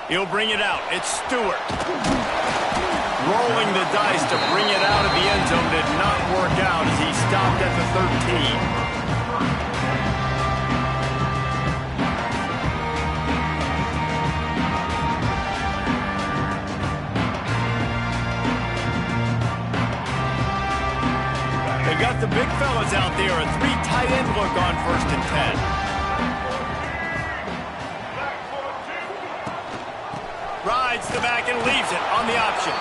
He'll bring it out. It's Stewart. Rolling the dice to bring it out of the end zone did not work out as he stopped at the 13. They've got the big fellas out there. A 3 tight end look on 1st and 10. Rides the back and leaves it on the option.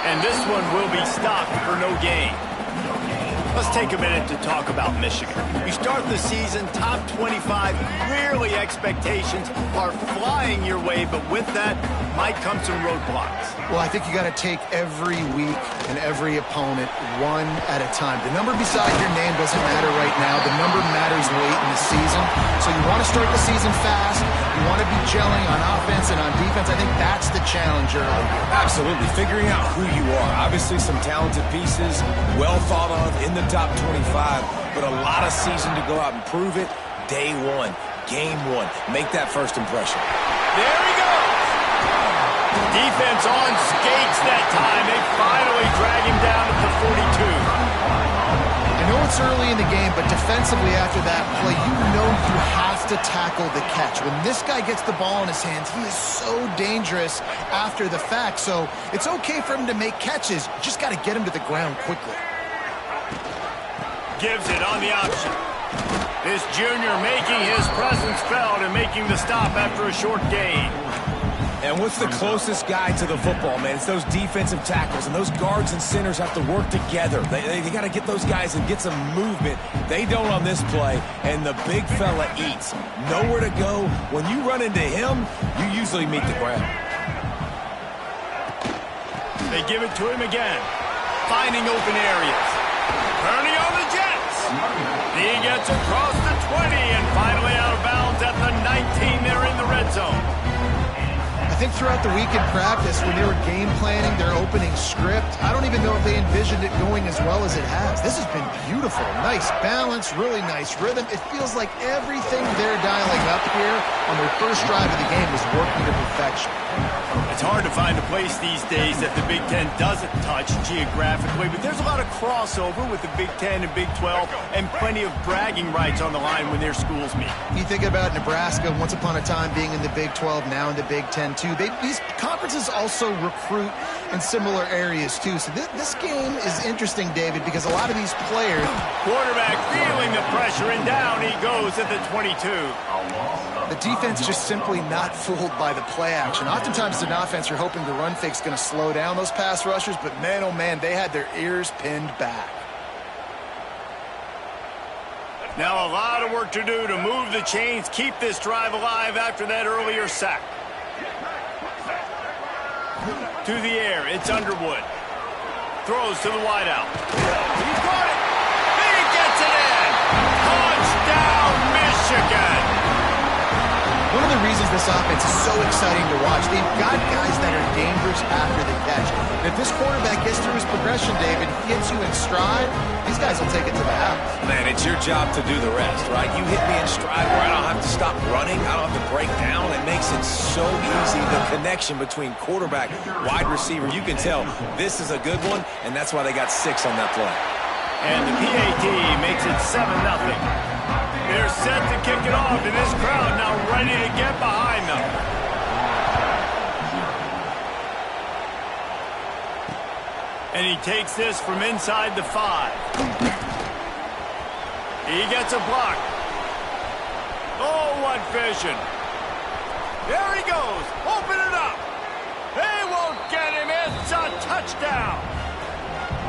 And this one will be stopped for no gain. Let's take a minute to talk about Michigan. You start the season top 25. Clearly expectations are flying your way, but with that might come some roadblocks. Well, I think you got to take every week and every opponent one at a time. The number beside your name doesn't matter right now. The number matters late in the season. So you want to start the season fast. You want to be gelling on offense and on defense. I think that's the challenge early. Absolutely. Figuring out who you are. Obviously some talented pieces, well thought of in the top 25, but a lot of season to go out and prove it. Day one, game one. Make that first impression. There he goes. Defense on skates that time. They finally drag him down at the 42. I know it's early in the game, but defensively after that play, you know you have to tackle the catch. When this guy gets the ball in his hands, he is so dangerous after the fact. So it's okay for him to make catches. You just got to get him to the ground quickly. Gives it on the option. This junior making his presence felt and making the stop after a short gain. And what's the closest guy to the football, man? It's those defensive tackles, and those guards and centers have to work together. They got to get those guys and get some movement. They don't on this play, and the big fella eats. Nowhere to go. When you run into him, you usually meet the ground. They give it to him again. Finding open areas. Turning on the Jets. He gets across the 20 and finally out of bounds at the 19. They're in the red zone. I think throughout the week in practice, when they were game planning their opening script, I don't even know if they envisioned it going as well as it has. This has been beautiful. Nice balance, really nice rhythm. It feels like everything they're dialing up here on their first drive of the game is working to perfection. It's hard to find a place these days that the Big Ten doesn't touch geographically, but there's a lot of crossover with the Big Ten and Big 12 and plenty of bragging rights on the line when their schools meet. You think about Nebraska once upon a time being in the Big 12, now in the Big 10 too. These conferences also recruit in similar areas too. So this game is interesting, David, because a lot of these players... Quarterback feeling the pressure, and down he goes at the 22. The defense just simply not fooled by the play action. Oftentimes as an offense, you're hoping the run fake's going to slow down those pass rushers, but man, oh man, they had their ears pinned back. Now a lot of work to do to move the chains, keep this drive alive after that earlier sack. To the air, it's Underwood. Throws to the wideout. He's got it. He gets it in. Touchdown, Michigan. One of the reasons this offense is so exciting to watch, they've got guys that are dangerous after the catch. And if this quarterback gets through his progression, David, gets you in stride, these guys will take it to the house. Man, it's your job to do the rest, right? You hit me in stride where I don't have to stop running. I don't have to break down. It makes it so easy, the connection between quarterback, wide receiver. You can tell this is a good one, and that's why they got 6 on that play. And the PAT makes it 7-0. They're set to kick it off, and this crowd now ready to get behind them. And he takes this from inside the 5. He gets a block. Oh, what vision. There he goes. Open it up. They won't get him. It's a touchdown.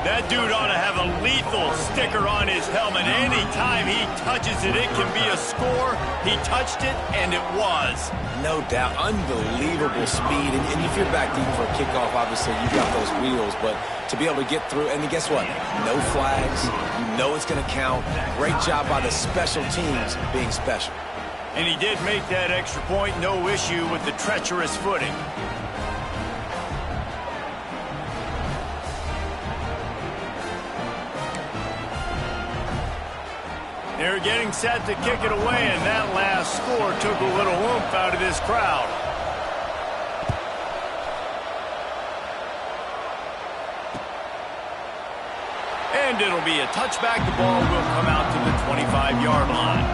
That dude ought to have a lethal sticker on his helmet. Anytime he touches it, it can be a score. He touched it, and it was. No doubt. Unbelievable speed. And if you're back deep for a kickoff, obviously you got those wheels. But to be able to get through, and guess what? No flags. You know it's going to count. Great job by the special teams being special. And he did make that extra point. No issue with the treacherous footing. They're getting set to kick it away, and that last score took a little oomph out of this crowd. And it'll be a touchback. The ball will come out to the 25-yard line.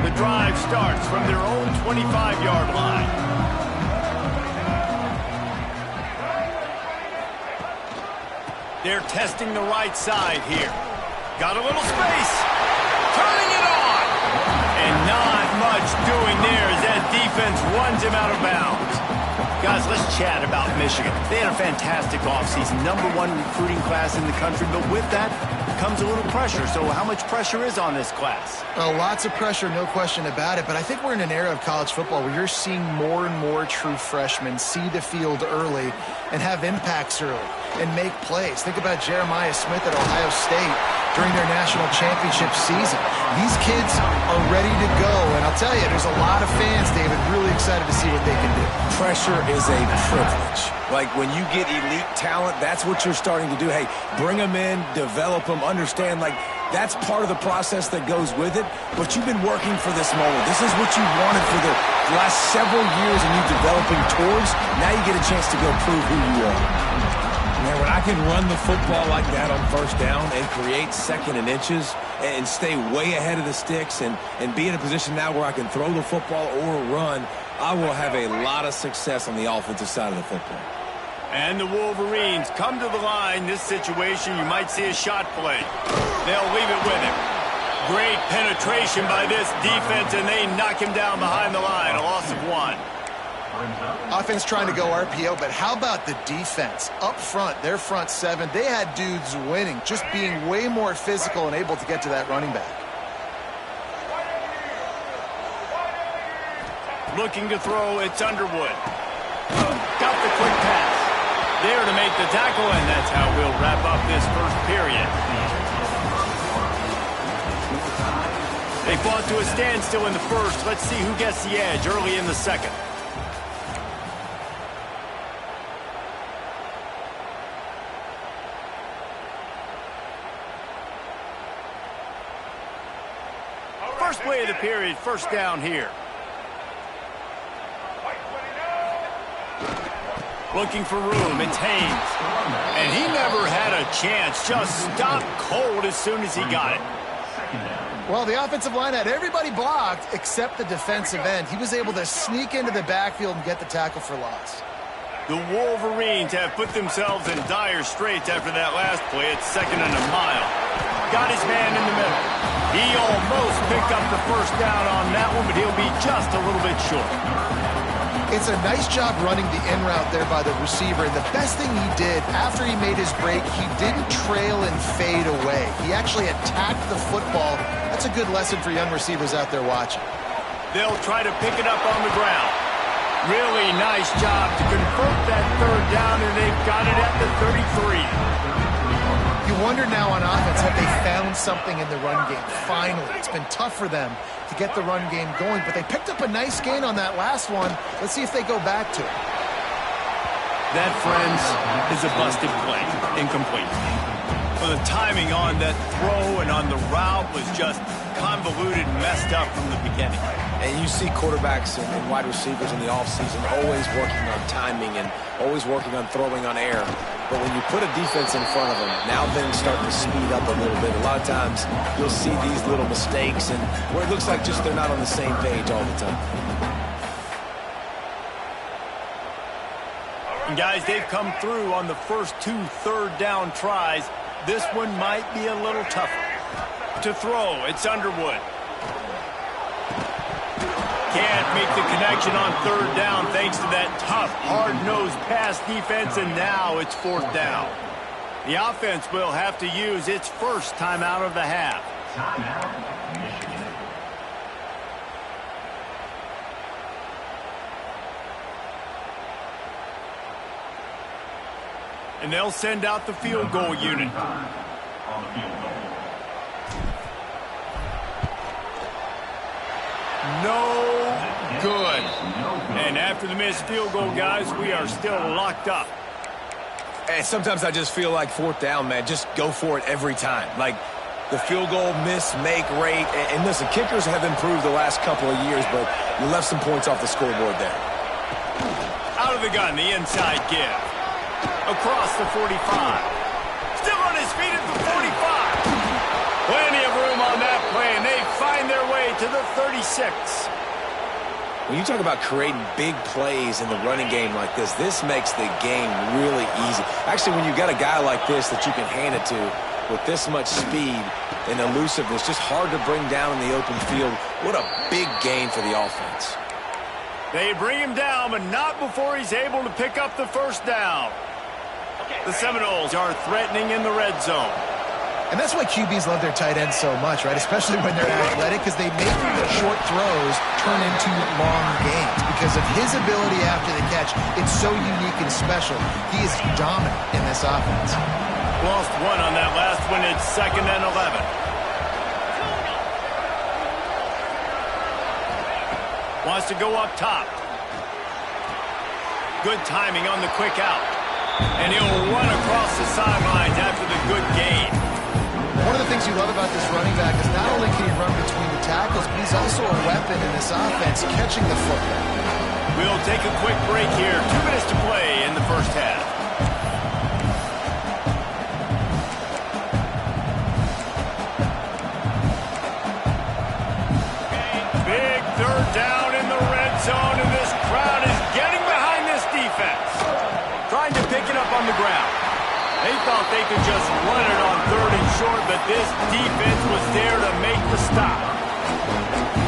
The drive starts from their own 25-yard line. They're testing the right side here. Got a little space. Turning it on. And not much doing there as that defense runs him out of bounds. Guys, let's chat about Michigan. They had a fantastic offseason, #1 recruiting class in the country, but with that comes a little pressure. So how much pressure is on this class? Oh, lots of pressure, no question about it. But I think we're in an era of college football where you're seeing more and more true freshmen see the field early and have impacts early and make plays. Think about Jeremiah Smith at Ohio State during their national championship season. These kids are ready to go, and I'll tell you, there's a lot of fans, David, really excited to see what they can do. Pressure is a privilege. Like, when you get elite talent, that's what you're starting to do. Hey, bring them in, develop them, understand, like, that's part of the process that goes with it, but you've been working for this moment. This is what you wanted for the last several years, and you're developing towards. Now you get a chance to go prove who you are. Man, when I can run the football like that on first down and create second and inches and stay way ahead of the sticks and be in a position now where I can throw the football or run, I will have a lot of success on the offensive side of the football. And the Wolverines come to the line. This situation, you might see a shot play. They'll leave it with him. Great penetration by this defense, and they knock him down behind the line. A loss of 1. Offense trying to go RPO, but how about the defense? Up front, their front seven, they had dudes winning, just being way more physical and able to get to that running back. Looking to throw, it's Underwood. Got the quick pass. There to make the tackle, and that's how we'll wrap up this first period. They fought to a standstill in the first. Let's see who gets the edge early in the second. First play of the period, first down here. Looking for room, it's Haynes. And he never had a chance, just stopped cold as soon as he got it. Well, the offensive line had everybody blocked except the defensive end. He was able to sneak into the backfield and get the tackle for loss. The Wolverines have put themselves in dire straits after that last play. It's 2nd and a mile. Got his man in the middle. He almost picked up the first down on that one, but he'll be just a little bit short. It's a nice job running the in route there by the receiver. And the best thing he did after he made his break, he didn't trail and fade away. He actually attacked the football. That's a good lesson for young receivers out there watching. They'll try to pick it up on the ground. Really nice job to convert that third down, and they've got it at the 33. You wonder now on offense, have they found something in the run game? Finally, it's been tough for them to get the run game going, but they picked up a nice gain on that last one. Let's see if they go back to it. That, friends, is a busted play. Incomplete. Well, the timing on that throw and on the route was just convoluted, messed up from the beginning. And you see quarterbacks and wide receivers in the offseason always working on timing and always working on throwing on air. But when you put a defense in front of them, now things start to speed up a little bit. A lot of times you'll see these little mistakes and where it looks like just they're not on the same page all the time. And guys, they've come through on the first 2 third-down tries. This one might be a little tougher. To throw, it's Underwood. Can't make the connection on third down thanks to that tough, hard-nosed pass defense, and now it's 4th down. The offense will have to use its first timeout of the half. And they'll send out the field goal unit. No good. And after the missed field goal, guys, we are still locked up. And sometimes I just feel like 4th down, man, just go for it every time. Like, the field goal miss-make rate. And listen, kickers have improved the last couple of years, but you left some points off the scoreboard there. Out of the gun, the inside give. Across the 45. Still on his feet at the 45. Plenty of room on that play, and they find their way to the 36. When you talk about creating big plays in the running game like this makes the game really easy. Actually, when you've got a guy like this that you can hand it to with this much speed and elusiveness, just hard to bring down in the open field. What a big gain for the offense. They bring him down, but not before he's able to pick up the first down. The Seminoles are threatening in the red zone. And that's why QBs love their tight ends so much, right? Especially when they're athletic, because they make short throws turn into long gains. Because of his ability after the catch, it's so unique and special. He is dominant in this offense. Lost one on that last one. It's 2nd and 11. Wants to go up top. Good timing on the quick out. And he'll run across the sidelines after the good gain. One of the things you love about this running back is not only can he run between the tackles, but he's also a weapon in this offense, catching the football. We'll take a quick break here. 2 minutes to play in the first half. Big 3rd down in the red zone, and this crowd is getting behind this defense. Trying to pick it up on the ground. They thought they could just run it on 3rd and short, but this defense was there to make the stop.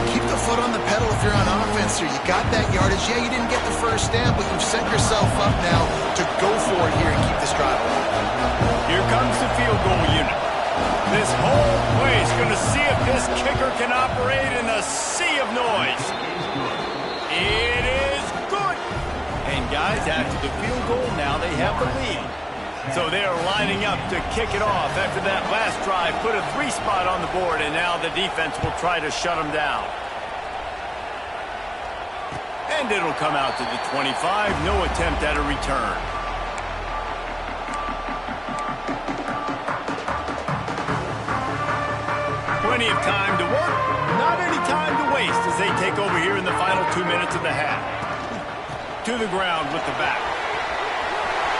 Keep the foot on the pedal if you're on offense here. You got that yardage. Yeah, you didn't get the first down, but you've set yourself up now to go for it here and keep this drive alive. Here comes the field goal unit. This whole place going to see if this kicker can operate in a sea of noise. It is good. And guys, after the field goal, now they have the lead. So they are lining up to kick it off after that last drive. Put a 3 spot on the board, and now the defense will try to shut them down. And it'll come out to the 25. No attempt at a return. Plenty of time to work, not any time to waste as they take over here in the final 2 minutes of the half. To the ground with the back.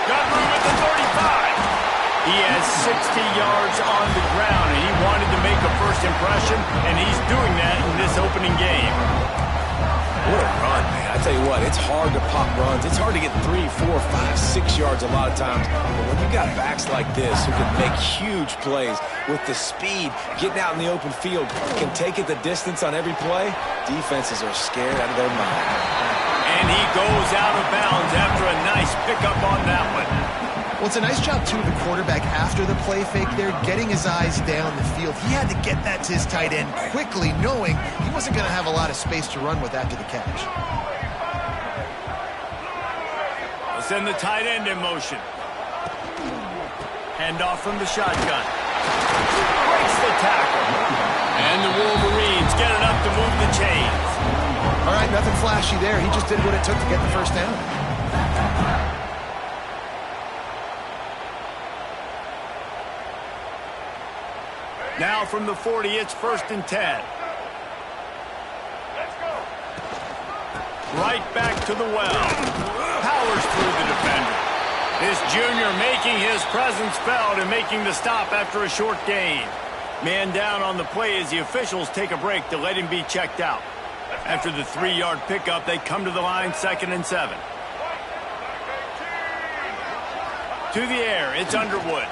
Got room at the 35. He has 60 yards on the ground, and he wanted to make a first impression, and he's doing that in this opening game. What a run, man. I tell you what, it's hard to pop runs. It's hard to get 3, 4, 5, 6 yards a lot of times. But when you got backs like this who can make huge plays with the speed, getting out in the open field, can take it the distance on every play, defenses are scared out of their mind. And he goes out of bounds after a nice pickup on that one. Well, it's a nice job, too, of the quarterback after the play fake there, getting his eyes down the field. He had to get that to his tight end quickly, knowing he wasn't going to have a lot of space to run with after the catch. We'll send the tight end in motion. Handoff from the shotgun. Breaks the tackle. And the Wolverines get enough to move the chains. All right, nothing flashy there. He just did what it took to get the first down. Now from the 40, it's 1st and 10. Let's go. Right back to the well. Powers through the defender. This junior making his presence felt and making the stop after a short gain. Man down on the play as the officials take a break to let him be checked out. After the 3-yard pickup, they come to the line, 2nd and 7. To the air, it's Underwood.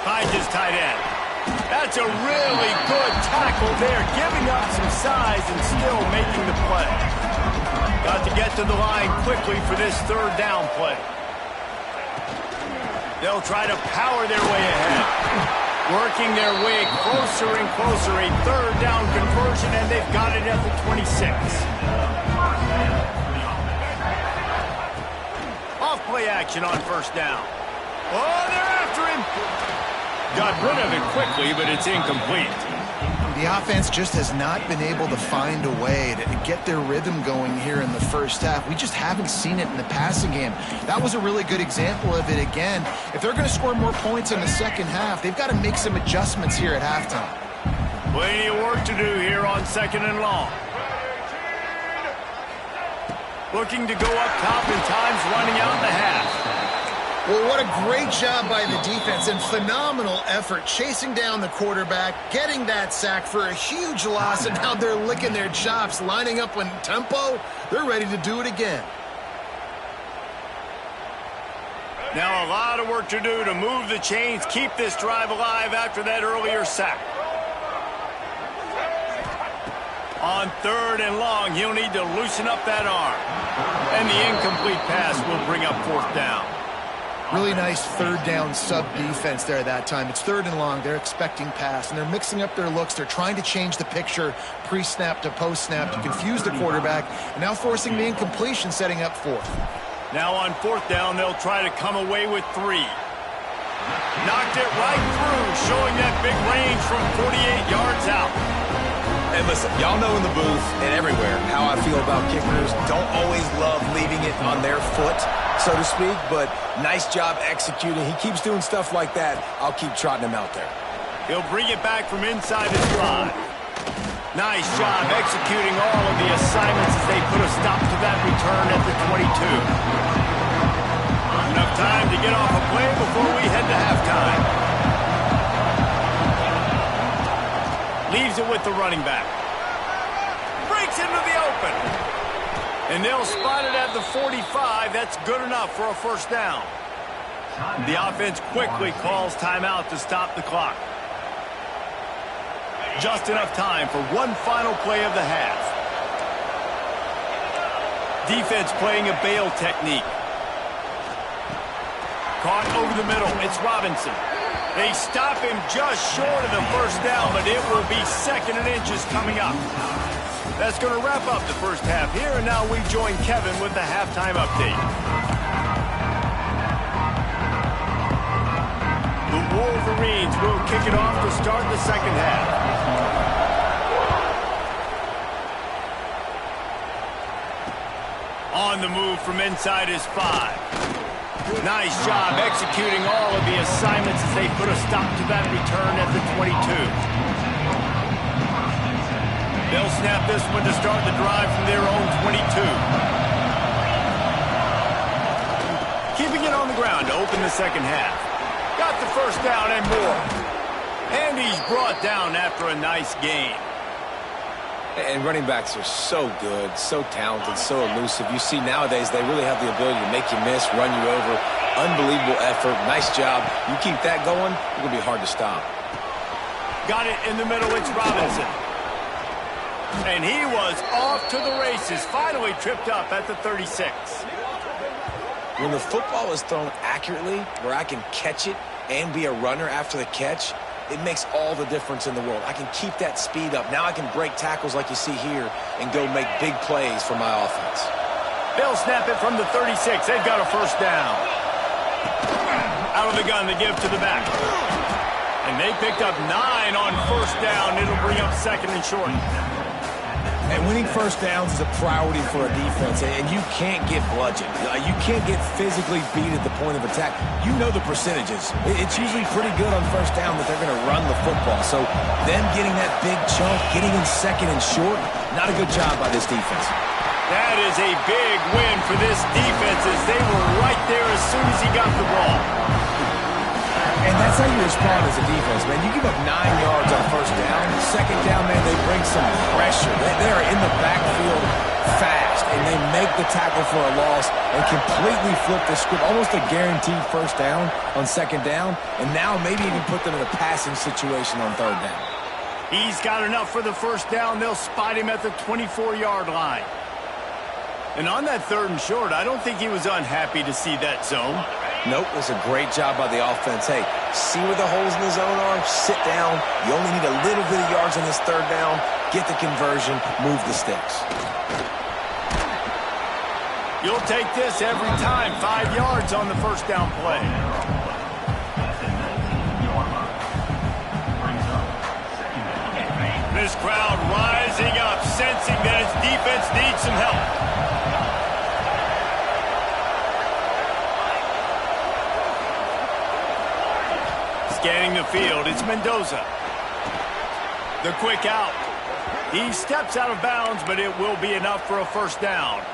Finds his tight end. That's a really good tackle there, giving up some size and still making the play. Got to get to the line quickly for this 3rd down play. They'll try to power their way ahead. Working their way closer and closer. A 3rd down conversion, and they've got it at the 26. Off play action on 1st down. Oh, they're after him. Got rid of it quickly, but it's incomplete. The offense just has not been able to find a way to get their rhythm going here in the first half. We just haven't seen it in the passing game. That was a really good example of it again. If they're going to score more points in the second half, they've got to make some adjustments here at halftime. Plenty of work to do here on 2nd and long. Looking to go up top, and time's running out in the half. Well, what a great job by the defense and phenomenal effort chasing down the quarterback, getting that sack for a huge loss, and now they're licking their chops, lining up in tempo. They're ready to do it again. Now a lot of work to do to move the chains, keep this drive alive after that earlier sack. On 3rd and long, he'll need to loosen up that arm. And the incomplete pass will bring up 4th down. Really nice 3rd down sub-defense there that time. It's 3rd and long. They're expecting pass, and they're mixing up their looks. They're trying to change the picture pre-snap to post-snap to confuse the quarterback, and now forcing the incompletion, setting up 4th. Now on 4th down, they'll try to come away with 3. Knocked it right through, showing that big range from 48 yards out. And listen, y'all know in the booth and everywhere how I feel about kickers. Don't always love leaving it on their foot, so to speak, but nice job executing. He keeps doing stuff like that. I'll keep trotting him out there. He'll bring it back from inside his 5. Nice job executing all of the assignments as they put a stop to that return at the 22. Enough time to get off a play before we head to halftime. Leaves it with the running back. Breaks into the open. And they'll spot it at the 45. That's good enough for a 1st down. The offense quickly calls timeout to stop the clock. Just enough time for one final play of the half. Defense playing a bail technique. Caught over the middle. It's Robinson. They stop him just short of the 1st down, but it will be 2nd and inches coming up. That's going to wrap up the first half here, and now we join Kevin with the halftime update. The Wolverines will kick it off to start the second half. On the move from inside his 5. Nice job executing all of the assignments as they put a stop to that return at the 22. They'll snap this one to start the drive from their own 22. Keeping it on the ground to open the second half. Got the 1st down and more. And he's brought down after a nice gain. And running backs are so good, so talented, so elusive. You see nowadays they really have the ability to make you miss, run you over. Unbelievable effort. Nice job. You keep that going, it's going to be hard to stop. Got it in the middle. It's Robinson. And he was off to the races. Finally tripped up at the 36. When the football is thrown accurately, where I can catch it and be a runner after the catch, it makes all the difference in the world. I can keep that speed up. Now I can break tackles like you see here and go make big plays for my offense. They'll snap it from the 36. They've got a 1st down. Out of the gun to give to the back. And they picked up 9 on 1st down. It'll bring up 2nd and short. And winning 1st downs is a priority for a defense, and you can't get bludgeoned. You can't get physically beat at the point of attack. You know the percentages. It's usually pretty good on 1st down that they're going to run the football. So them getting that big chunk, getting in 2nd and short, not a good job by this defense. That is a big win for this defense as they were right there as soon as he got the ball. And that's how you respond as a defense, man. You give up 9 yards on 1st down. 2nd down, man, they bring some pressure. They are in the backfield fast, and they make the tackle for a loss and completely flip the script. Almost a guaranteed 1st down on 2nd down, and now maybe even put them in a passing situation on 3rd down. He's got enough for the 1st down. They'll spot him at the 24-yard line. And on that 3rd and short, I don't think he was unhappy to see that zone. Nope, it was a great job by the offense. Hey, see where the holes in the zone are? Sit down. You only need a little bit of yards on this 3rd down. Get the conversion. Move the sticks. You'll take this every time. 5 yards on the 1st down play. sensing that his defense needs some help. Scanning the field, it's Mendoza. The quick out. He steps out of bounds, but it will be enough for a first down.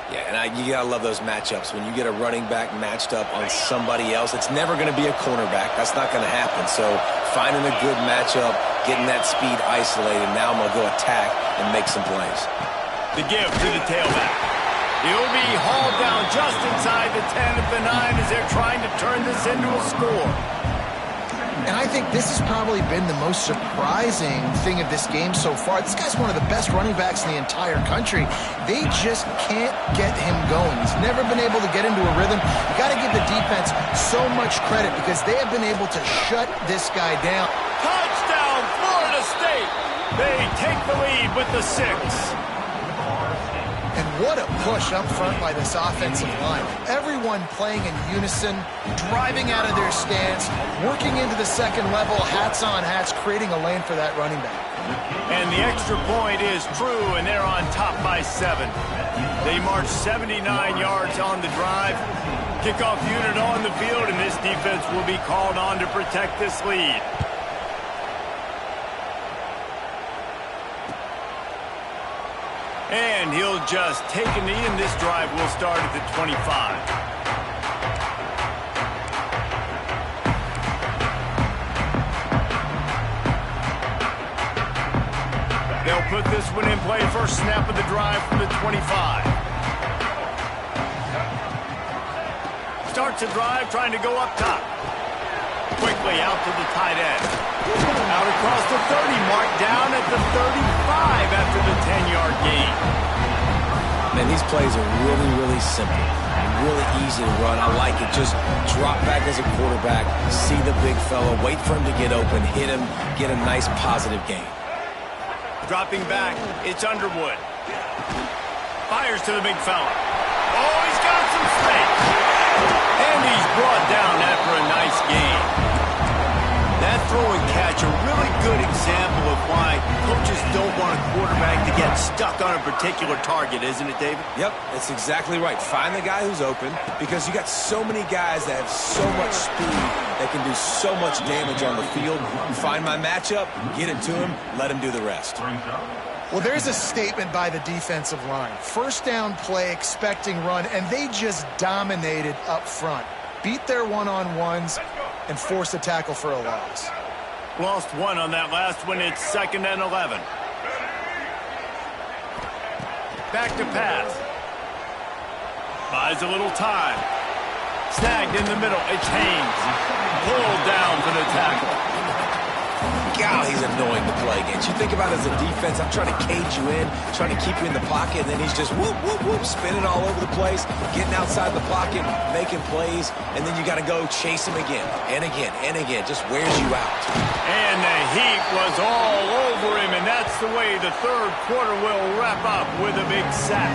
Yeah, and you got to love those matchups. When you get a running back matched up on somebody else, it's never going to be a cornerback. That's not going to happen. So finding a good matchup, getting that speed isolated, now I'm going to go attack and make some plays. The give to the tailback. He'll be hauled down just inside the 10 at the 9 as they're trying to turn this into a score. And I think this has probably been the most surprising thing of this game so far. This guy's one of the best running backs in the entire country. They just can't get him going. He's never been able to get into a rhythm. You got to give the defense so much credit because they have been able to shut this guy down. Touchdown, Florida State! They take the lead with the 6. And what a push up front by this offensive line. Everyone playing in unison, driving out of their stance, working into the second level, hats on hats, creating a lane for that running back. And the extra point is true, and they're on top by 7. They march 79 yards on the drive. Kickoff unit on the field, and this defense will be called on to protect this lead. And he'll just take a knee, and this drive will start at the 25. They'll put this one in play. First snap of the drive from the 25. Starts the drive, trying to go up top. Quickly out to the tight end. Out across the 30 mark, down at the 35 after the 10-yard gain. Man, these plays are really, really simple. Really easy to run. I like it. Just drop back as a quarterback, see the big fella, wait for him to get open, hit him, get a nice positive gain. Dropping back, it's Underwood. Fires to the big fella. Oh, he's got some space. And he's brought down after a nice gain. That throw and catch, a really good example of why coaches don't want a quarterback to get stuck on a particular target, isn't it, David? Yep, that's exactly right. Find the guy who's open because you got so many guys that have so much speed that can do so much damage on the field. Find my matchup, get it to him, let him do the rest. Well, there's a statement by the defensive line. First down play, expecting run, and they just dominated up front. Beat their one-on-ones and forced a tackle for a loss. Lost one on that last one. It's 2nd and 11. Back to pass. Buys a little time. Snagged in the middle. It's Haynes. Pulled down for the tackle. God, he's annoying to play against. You think about it as a defense, I'm trying to cage you in, trying to keep you in the pocket, and then he's just whoop, whoop, whoop, spinning all over the place, getting outside the pocket, making plays, and then you got to go chase him again and again and again. Just wears you out. And the heat was all over him, and that's the way the third quarter will wrap up with a big sack.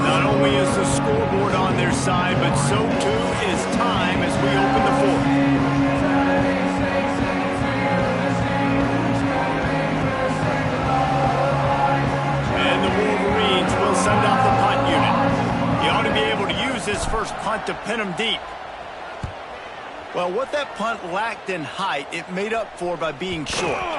Not only is the scoreboard on their side, but so too is time as we open the fourth. Send out the punt unit. He ought to be able to use his first punt to pin him deep. Well, what that punt lacked in height, it made up for by being short. All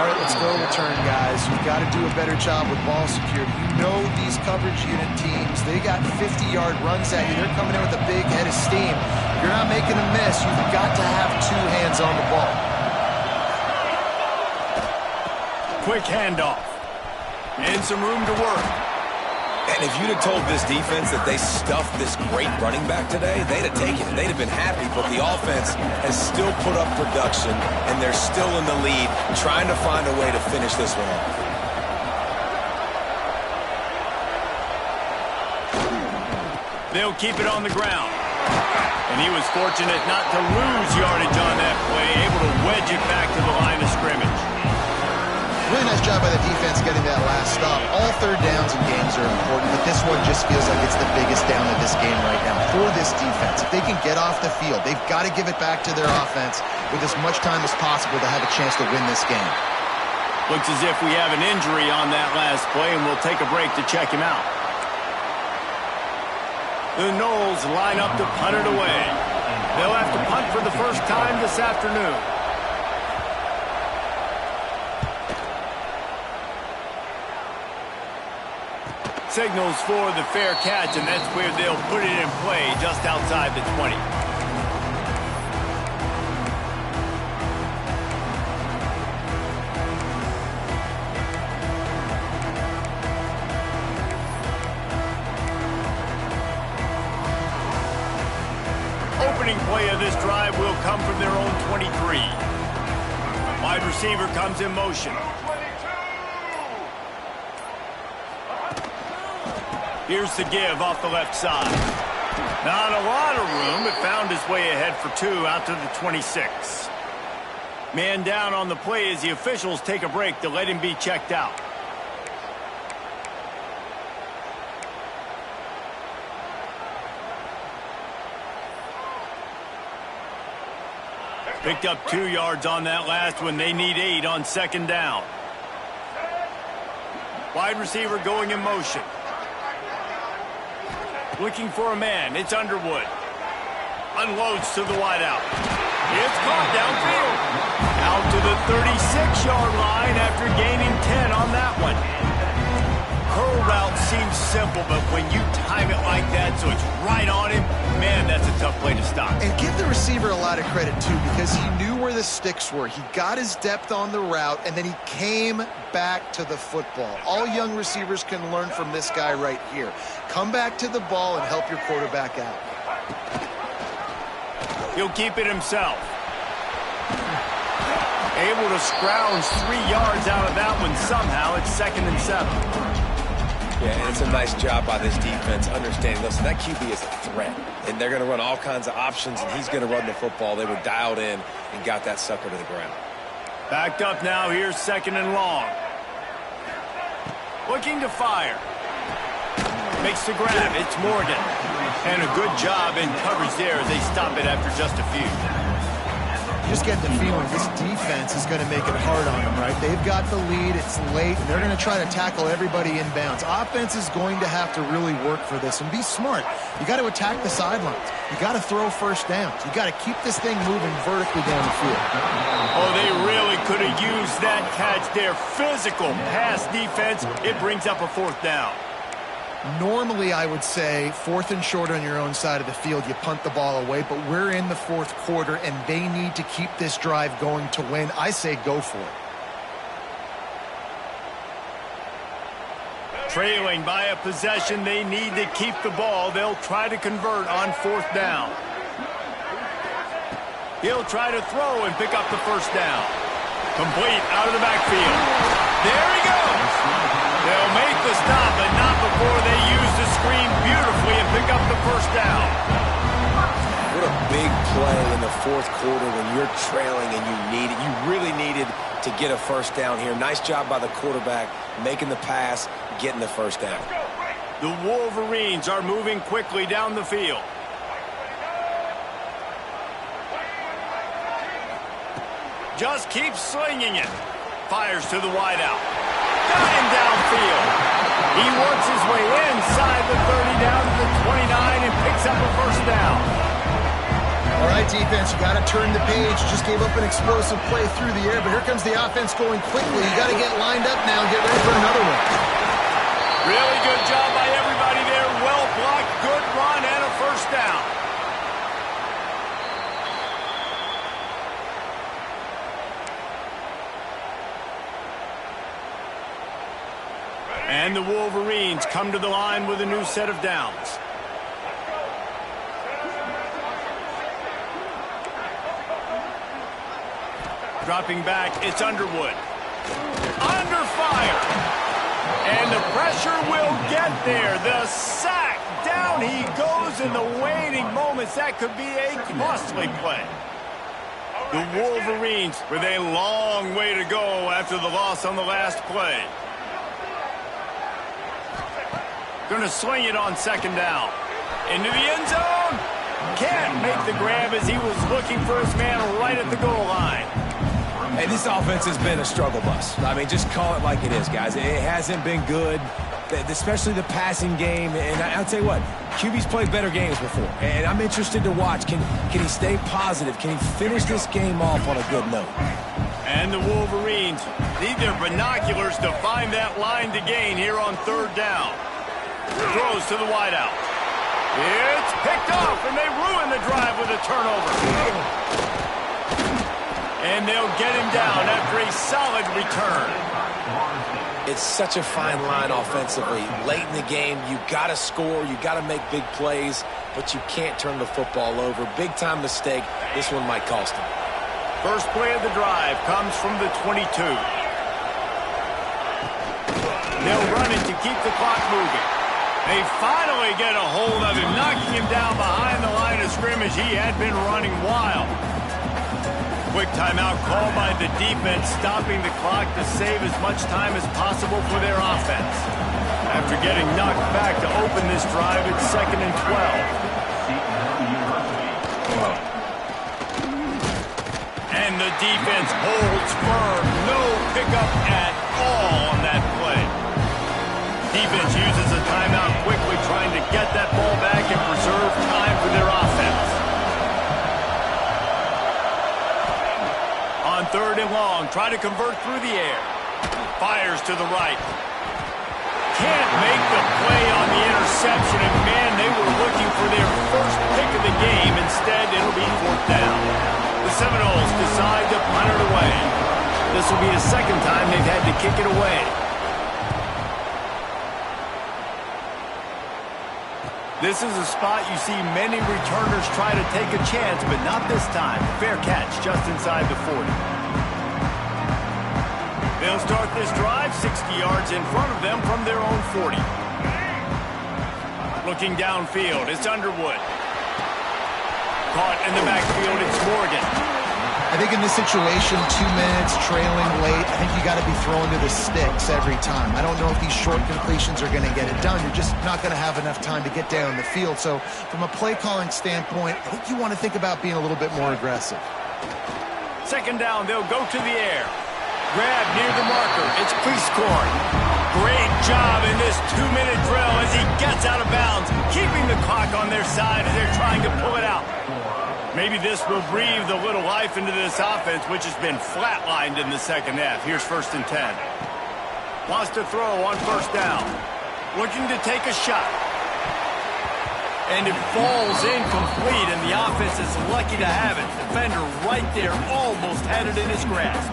right, let's go return, guys. You've got to do a better job with ball security. You know these coverage unit teams, they got 50-yard runs at you. They're coming in with a big head of steam. You're not making a miss. You've got to have 2 hands on the ball. Quick handoff. And some room to work. And if you'd have told this defense that they stuffed this great running back today, they'd have taken it. They'd have been happy, but the offense has still put up production, and they're still in the lead, trying to find a way to finish this one off. They'll keep it on the ground. And he was fortunate not to lose yardage on that play, able to wedge it back to the line of scrimmage. Really nice job by the defense getting that last stop. All third downs in games are important, but this one just feels like it's the biggest down of this game right now for this defense. If they can get off the field, they've got to give it back to their offense with as much time as possible to have a chance to win this game. Looks as if we have an injury on that last play, and we'll take a break to check him out. The Noles line up to punt it away. They'll have to punt for the first time this afternoon. Signals for the fair catch, and that's where they'll put it in play just outside the 20. Opening play of this drive will come from their own 23. Wide receiver comes in motion. Here's the give off the left side. Not a lot of room, but found his way ahead for 2 out to the 26. Man down on the play as the officials take a break to let him be checked out. Picked up 2 yards on that last one. They need 8 on second down. Wide receiver going in motion. Looking for a man. It's Underwood. Unloads to the wideout. It's caught downfield. Out to the 36-yard line after gaining 10 on that one. Curl route seems simple, but when you time it like that so it's right on him, man, that's a tough play to stop. And give the receiver a lot of credit, too, because he knew where the sticks were. He got his depth on the route, and then he came back to the football. All young receivers can learn from this guy right here. Come back to the ball and help your quarterback out. He'll keep it himself. Able to scrounge 3 yards out of that one somehow. It's 2nd and 7. Yeah, and it's a nice job by this defense understanding, listen, that QB is a threat, and they're going to run all kinds of options, and he's going to run the football. They were dialed in and got that sucker to the ground. Backed up now. Here's 2nd and long. Looking to fire. Makes the grab. It's Morgan. And a good job in coverage there as they stop it after just a few. You just get the feeling this defense is going to make it hard on them, right? They've got the lead. It's late. And they're going to try to tackle everybody inbounds. Offense is going to have to really work for this and be smart. You got to attack the sidelines. You got to throw first downs. You got to keep this thing moving vertically down the field. Oh, they really could have used that catch there. Physical pass defense. It brings up a 4th down. Normally, I would say 4th and short on your own side of the field, you punt the ball away, but we're in the 4th quarter, and they need to keep this drive going to win. I say go for it. Trailing by a possession, they need to keep the ball. They'll try to convert on 4th down. He'll try to throw and pick up the 1st down. Complete out of the backfield. There he goes. They'll make the stop, but not before they use the screen beautifully and pick up the 1st down. What a big play in the 4th quarter when you're trailing and you really needed to get a 1st down here. Nice job by the quarterback making the pass, getting the 1st down. The Wolverines are moving quickly down the field. Just keeps slinging it. Fires to the wideout. Got him downfield. He works his way inside the 30 down to the 29 and picks up a 1st down. All right, defense, you got to turn the page. Just gave up an explosive play through the air, but here comes the offense going quickly. You got to get lined up now and get ready for another one. Really good job by everybody there. Well blocked, good run, and a 1st down. And the Wolverines come to the line with a new set of downs. Dropping back, it's Underwood. Under fire. And the pressure will get there. The sack. Down he goes in the waiting moments. That could be a costly play. The Wolverines with a long way to go after the loss on the last play. Going to sling it on 2nd down. Into the end zone. Can't make the grab as he was looking for his man right at the goal line. Hey, this offense has been a struggle bus. I mean, just call it like it is, guys. It hasn't been good, especially the passing game. And I'll tell you what, QB's played better games before. And I'm interested to watch. Can he stay positive? Can he finish this game off on a good note? And the Wolverines need their binoculars to find that line to gain here on third down. Throws to the wideout. It's picked off, and they ruin the drive with a turnover. And they'll get him down after a solid return. It's such a fine line offensively. Late in the game, you got to score, you got to make big plays, but you can't turn the football over. Big-time mistake. This one might cost him. First play of the drive comes from the 22. They'll run it to keep the clock moving. They finally get a hold of him, knocking him down behind the line of scrimmage. He had been running wild. Quick timeout called by the defense, stopping the clock to save as much time as possible for their offense. After getting knocked back to open this drive, it's 2nd and 12. And the defense holds firm. No pickup at all on that play. Defense uses a timeout quickly, trying to get that ball back and preserve time for their offense. On 3rd and long, try to convert through the air. Fires to the right. Can't make the play on the interception, and man, they were looking for their first pick of the game. Instead, it'll be 4th down. The Seminoles decide to punt it away. This will be the second time they've had to kick it away. This is a spot you see many returners try to take a chance, but not this time. Fair catch just inside the 40. They'll start this drive 60 yards in front of them from their own 40. Looking downfield, it's Underwood. Caught in the backfield, it's Morgan. I think in this situation, 2 minutes, trailing late, I think you got to be throwing to the sticks every time. I don't know if these short completions are going to get it done. You're just not going to have enough time to get down the field. So from a play calling standpoint, I think you want to think about being a little bit more aggressive. 2nd down, they'll go to the air. Grab near the marker. It's Priestcorn. Great job in this 2-minute drill as he gets out of bounds, keeping the clock on their side as they're trying to pull it out. Maybe this will breathe a little life into this offense, which has been flatlined in the second half. Here's 1st and 10. Wants to throw on 1st down. Looking to take a shot. And it falls incomplete, and the offense is lucky to have it. Defender right there almost had it in his grasp.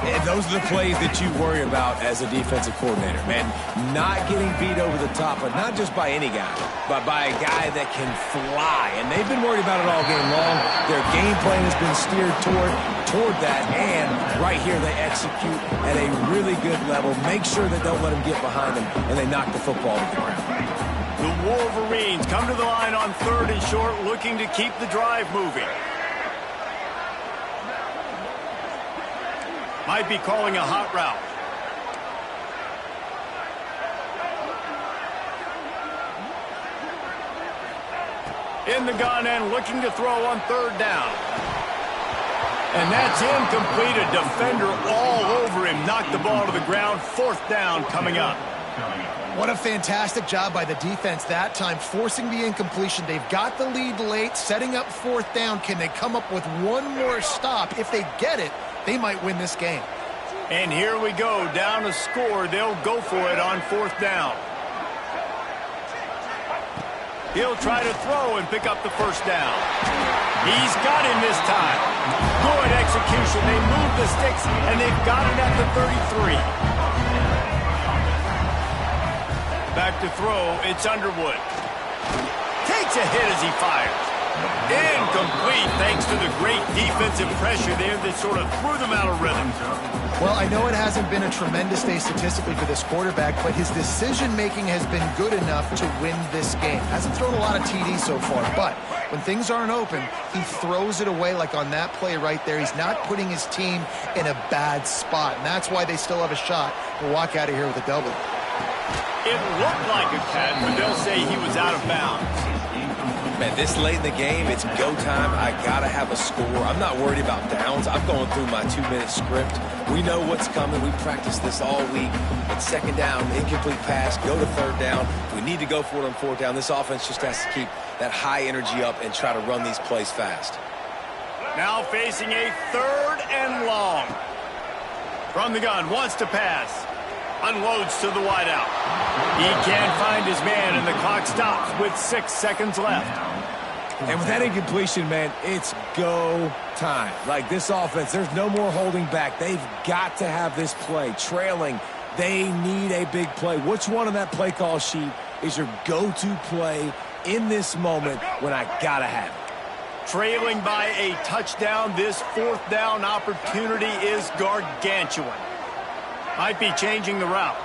And those are the plays that you worry about as a defensive coordinator, man. Not getting beat over the top, but not just by any guy, but by a guy that can fly. And they've been worried about it all game long. Their game plan has been steered toward that, and right here they execute at a really good level. Make sure they don't let them get behind them, and they knock the football to the ground. The Wolverines come to the line on 3rd and short, looking to keep the drive moving. Might be calling a hot route. In the gun and looking to throw on 3rd down. And that's incomplete. A defender all over him. Knocked the ball to the ground. 4th down coming up. What a fantastic job by the defense that time, forcing the incompletion. They've got the lead late, setting up 4th down. Can they come up with one more stop? If they get it, they might win this game. And here we go, down a score. They'll go for it on 4th down. He'll try to throw and pick up the 1st down. He's got him this time. Good execution. They move the sticks, and they've got it at the 33. Back to throw, it's Underwood. Takes a hit as he fires. Incomplete, thanks to the great defensive pressure there that sort of threw them out of rhythm. Well, I know it hasn't been a tremendous day statistically for this quarterback, but his decision-making has been good enough to win this game. Hasn't thrown a lot of TDs so far, but when things aren't open, he throws it away like on that play right there. He's not putting his team in a bad spot, and that's why they still have a shot to walk out of here with a double. It looked like a catch, but they'll say he was out of bounds. Man, this late in the game, it's go time. I got to have a score. I'm not worried about downs. I'm going through my 2-minute script. We know what's coming. We practiced this all week. It's second down, incomplete pass, go to third down. We need to go for it on fourth down. This offense just has to keep that high energy up and try to run these plays fast. Now facing a 3rd and long. From the gun, wants to pass. Unloads to the wideout. He can't find his man, and the clock stops with 6 seconds left. And with that incompletion, man, it's go time. Like this offense, there's no more holding back. They've got to have this play. Trailing, they need a big play. Which one on that play call sheet is your go-to play in this moment when I got to have it? Trailing by a touchdown, this 4th down opportunity is gargantuan. Might be changing the route.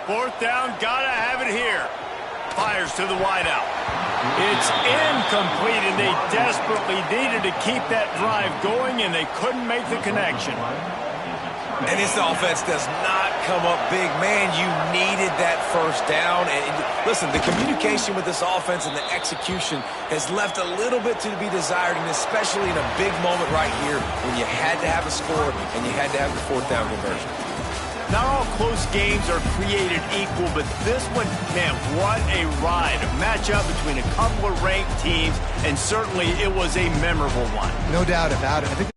4th down, gotta have it here. Fires to the wideout. It's incomplete, and they desperately needed to keep that drive going, and they couldn't make the connection. And this offense does not come up big. Man, you needed that 1st down. And listen, the communication with this offense and the execution has left a little bit to be desired, and especially in a big moment right here when you had to have a score and you had to have the 4th down conversion. Not all close games are created equal, but this one, man, what a ride. A matchup between a couple of ranked teams, and certainly it was a memorable one. No doubt about it. I think